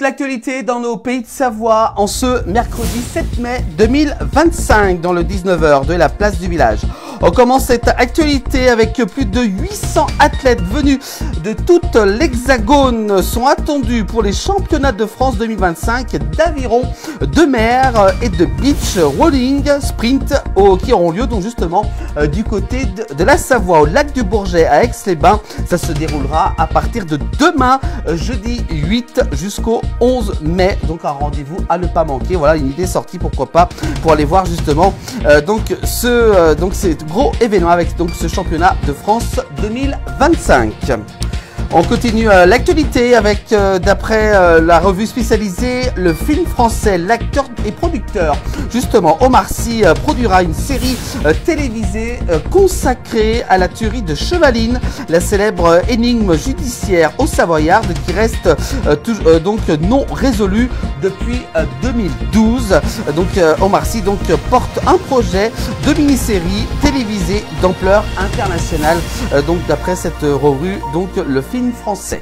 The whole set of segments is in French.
l'actualité dans nos pays de Savoie en ce mercredi 7 mai 2025 dans le 19h de la place du village. On commence cette actualité avec plus de 800 athlètes venus de toute l'Hexagone sont attendus pour les championnats de France 2025 d'aviron, de mer et de beach rolling sprint qui auront lieu donc justement du côté de la Savoie au lac du Bourget à Aix-les-Bains. Ça se déroulera à partir de demain jeudi 8 jusqu'au 11 mai. Donc un rendez-vous à ne pas manquer. Voilà une idée sortie, pourquoi pas, pour aller voir justement ce gros événement avec donc ce championnat de France 2025. On continue l'actualité avec, d'après la revue spécialisée, le film français, l'acteur et producteur, justement, Omar Sy produira une série télévisée consacrée à la tuerie de Chevaline, la célèbre énigme judiciaire au Savoyarde qui reste donc non résolue depuis 2012. Donc Omar Sy donc porte un projet de mini-série télévisée d'ampleur internationale, donc d'après cette revue, donc le film français.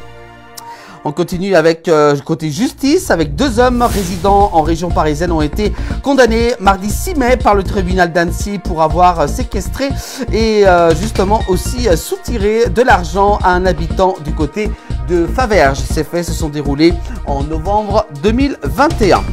On continue avec côté justice, avec deux hommes résidant en région parisienne ont été condamnés mardi 6 mai par le tribunal d'Annecy pour avoir séquestré et justement aussi soutiré de l'argent à un habitant du côté de Faverges. Ces faits se sont déroulés en novembre 2021.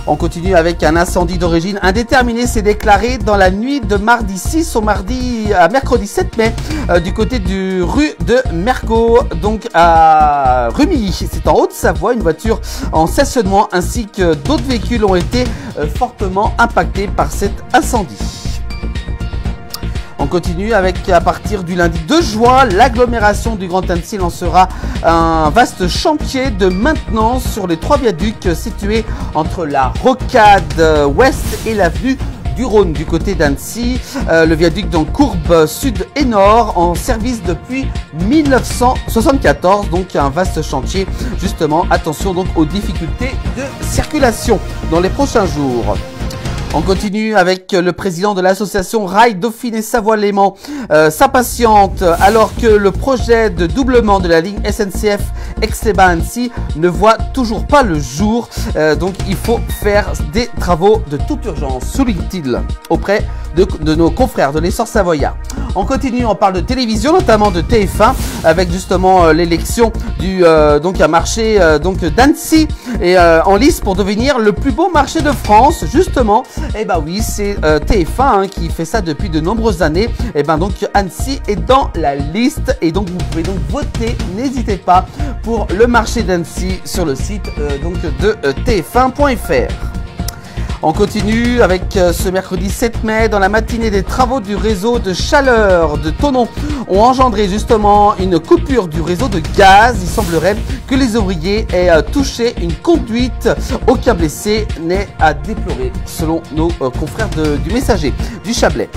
On continue avec un incendie d'origine indéterminée s'est déclaré dans la nuit de mardi 6 au mercredi 7 mai du côté du rue de Mercot, donc à Rumilly. C'est en Haute-Savoie. Une voiture en stationnement ainsi que d'autres véhicules ont été fortement impactés par cet incendie. On continue avec, à partir du lundi 2 juin, l'agglomération du Grand Annecy lancera un vaste chantier de maintenance sur les 3 viaducs situés entre la Rocade Ouest et l'avenue du Rhône du côté d'Annecy. Le viaduc dans courbe sud et nord en service depuis 1974. Donc un vaste chantier. Justement, attention donc aux difficultés de circulation dans les prochains jours. On continue avec le président de l'association Rail Dauphiné Savoie-Léman s'impatiente alors que le projet de doublement de la ligne SNCF Aix-les-Bains-Annecy ne voit toujours pas le jour. Donc il faut faire des travaux de toute urgence, souligne-t-il auprès de nos confrères de l'essor savoyard. On continue, on parle de télévision, notamment de TF1, avec justement l'élection du donc un marché donc d'Annecy et en lice pour devenir le plus beau marché de France, justement. Et bah oui, c'est TF1 qui fait ça depuis de nombreuses années. Et ben donc Annecy est dans la liste et donc vous pouvez donc voter. N'hésitez pas pour le marché d'Annecy sur le site donc de tf1.fr. On continue avec ce mercredi 7 mai, dans la matinée, des travaux du réseau de chaleur de Thonon ont engendré justement une coupure du réseau de gaz. Il semblerait que les ouvriers aient touché une conduite. Aucun blessé n'est à déplorer selon nos confrères du Messager du Chablais.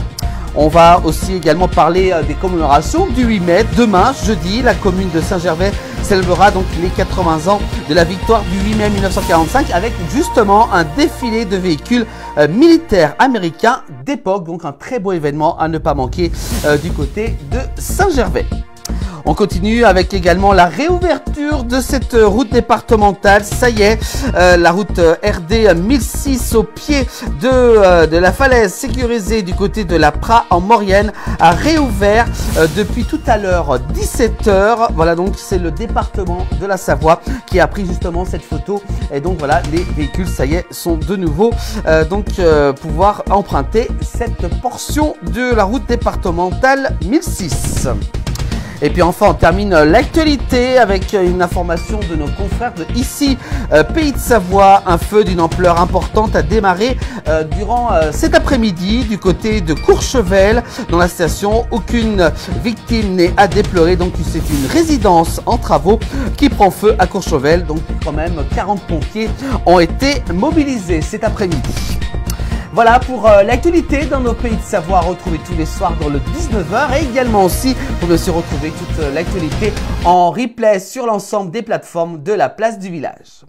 On va aussi également parler des commémorations du 8 mai. Demain, jeudi, la commune de Saint-Gervais célébrera donc les 80 ans de la victoire du 8 mai 1945 avec justement un défilé de véhicules militaires américains d'époque. Donc un très beau événement à ne pas manquer du côté de Saint-Gervais. On continue avec également la réouverture de cette route départementale. Ça y est, la route RD 1006 au pied de la falaise sécurisée du côté de la Prat en Maurienne a réouvert depuis tout à l'heure 17 h. Voilà, donc c'est le département de la Savoie qui a pris justement cette photo. Et donc voilà, les véhicules, ça y est, sont de nouveau pouvoir emprunter cette portion de la route départementale 1006. Et puis enfin, on termine l'actualité avec une information de nos confrères de ici, Pays de Savoie. Un feu d'une ampleur importante a démarré durant cet après-midi du côté de Courchevel dans la station. Aucune victime n'est à déplorer. Donc c'est une résidence en travaux qui prend feu à Courchevel. Donc quand même 40 pompiers ont été mobilisés cet après-midi. Voilà pour l'actualité dans nos pays de Savoie, retrouvez tous les soirs dans le 19h et également aussi pour bien sûr retrouver toute l'actualité en replay sur l'ensemble des plateformes de la place du village.